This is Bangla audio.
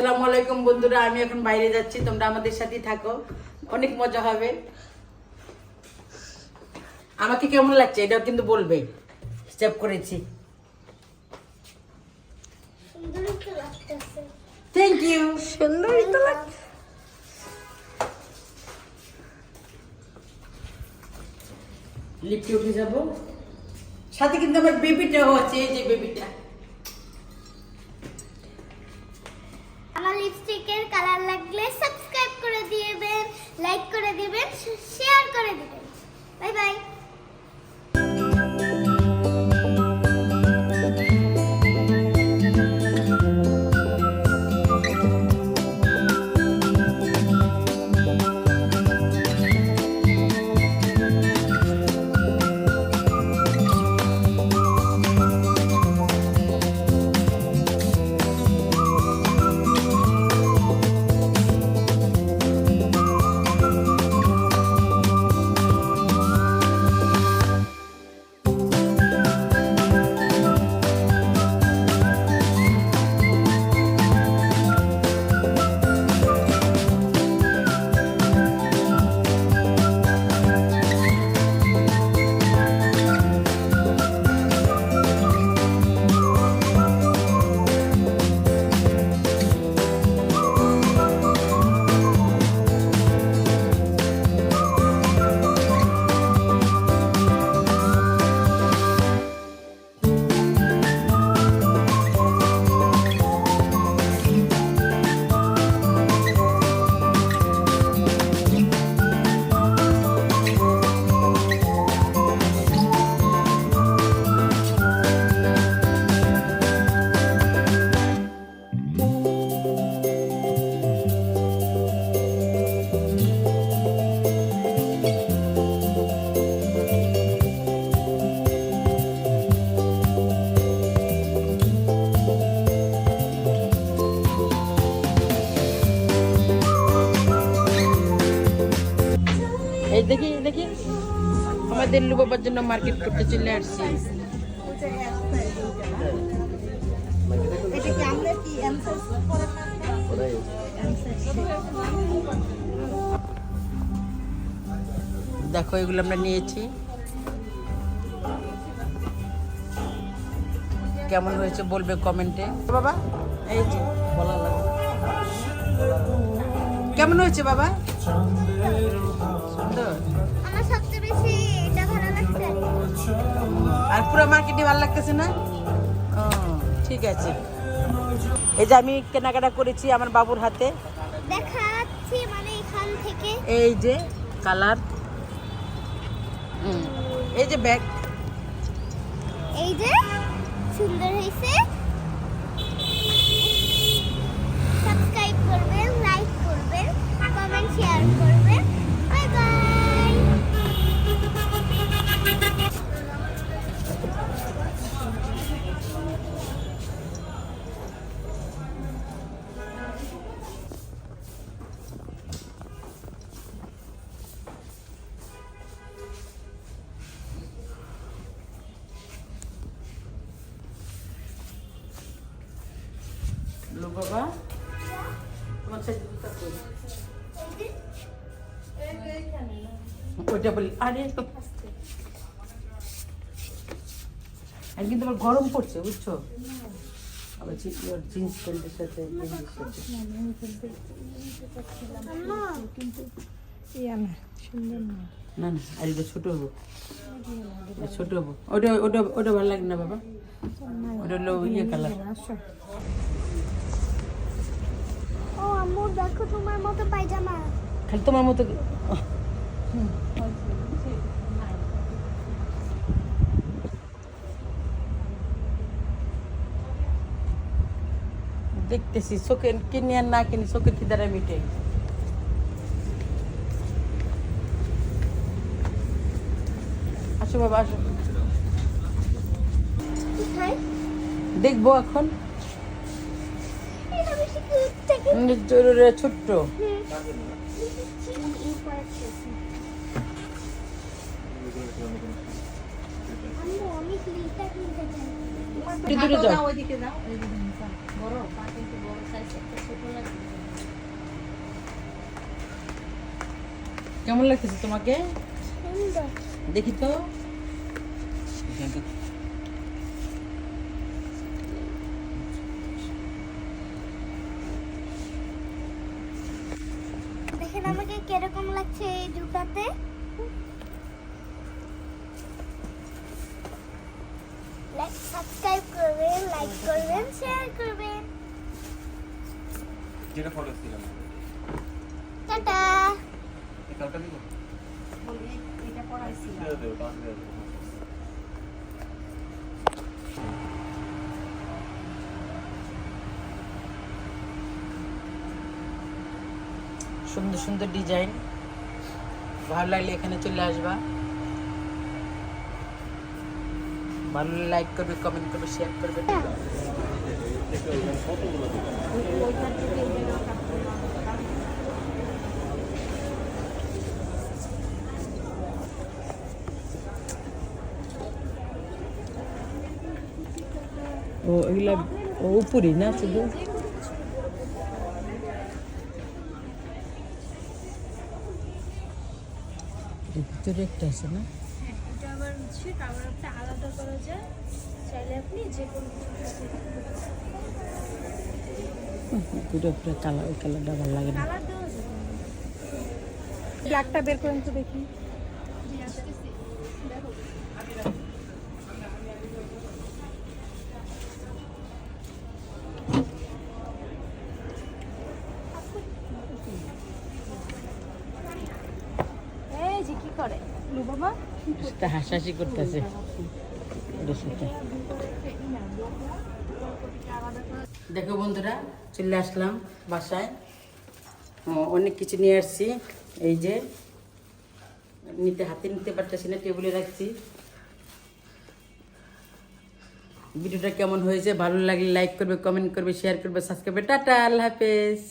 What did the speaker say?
আসসালামু আলাইকুম বন্ধুরা, আমি এখন বাইরে যাচ্ছি, তোমরা আমাদের সাথে থাকো, অনেক মজা হবে। আমাকে কেমন লাগছে এটাও কিন্তু বলবে। স্টেপ করেছি, থ্যাংক ইউ। সুন্দরই তো লাগছে। লিফটে উঠে যাবো, সাথে কিন্তু আমার বেবিটাও আছে, এই যে বেবিটা। আমার লিপস্টিকের কালার লাগলে সাবস্ক্রাইব করে দিবেন, লাইক করে দিবেন, শেয়ার করে দিবেন। Bye bye. এই দেখি দেখি, আমাদের লুবাবার জন্য মার্কেট করতে চলে আসছি। দেখো এগুলো আমরা নিয়েছি, কেমন হয়েছে বলবে কমেন্টে বাবা। এই যে বলা লাগে, কেমন হয়েছে বাবা? সুন্দর। আমার সবচেয়ে বেশি এটা ভালো লাগছে। আর পুরো মার্কেটে ভালো লাগতেছে না? ও ঠিক আছে। এই যে আমি কেনাকাটা করেছি আমার বাবুর হাতে, দেখাচ্ছি মানে এখান থেকে। এই যে কালার, এই যে ব্যাগ, এই যে সুন্দর হয়েছে। সাবস্ক্রাইব করবেন, লাইক করবেন, কমেন্ট শেয়ার করবেন। Bye bye. লো বাবা, তোমার সাথে জুতা কই? ওইটা বলি, আরে তো আর কিন্তু আমার গরম পড়ছে বুঝছো, আবার জিন্স প্যান্টের সাথে না না, আর এটা ছোট হবো, ছোট হবো। ওটা ওটা ওটা ভালো লাগে না বাবা, ওটা হলো ইয়ে কালার। ও আম্মু দেখো তোমার মতো পায়জামা। খালি তোমার মতো দেখতেছি, চোখে কিনে আর না কিনি চোখের কি দ্বারা মিটে। আসো বাবা আসো, কোথায়? দেখবো এখন। এটা বেশি কিউট থেকে। ছোট্ট আম্মু আমি ক্লিপটা কিনতে চাই। দূরে যাও। ওইদিকে যাও, ওই যে বড় 5 ইঞ্চি বড় সাইজ একটা ছোট লাগছে। কেমন লাগতেছে তোমাকে? সুন্দর। দেখি তো। দেখেন আমাকে কিরকম লাগছে এই জুতাতে। সাবস্ক্রাইব করবেন, লাইক করবেন, শেয়ার করবেন। যেটা ফটো ছিল টাটা। কালটা দিব এটা পড়াইছিলাম। দিয়ে দেব পাঁচ দিয়ে দেব সুন্দর সুন্দর ডিজাইন, ভালো লাগলে এখানে চলে আসবা। ভালো লাগলে লাইক করবে, কমেন্ট করবে, শেয়ার করবে। ও এগুলা উপরই না শুধু? ভিতরে একটা আছে না? হ্যাঁ, এটা আবার হচ্ছে কাভারটা আলাদা করা যায়, চাইলে আপনি যে কোনো পুরো পুরো কালার, ওই কালারটা ভালো লাগে না। কালার দেওয়া যাবে। ব্ল্যাকটা বের করেন তো দেখি। এই যে কি করে বাবা, সেটা হাসাহাসি করতেছে ওদের সাথে। দেখো বন্ধুরা, চলে আসলাম বাসায়। অনেক কিছু নিয়ে আসছি। এই যে হাতে নিতে পারতেছি না, টেবিলে রাখছি। ভিডিওটা কেমন হয়েছে? ভালো লাগলে লাইক করবে, কমেন্ট করবে, শেয়ার করবে, সাবস্ক্রাইব করবে। টাটা, আল্লাহ হাফেজ।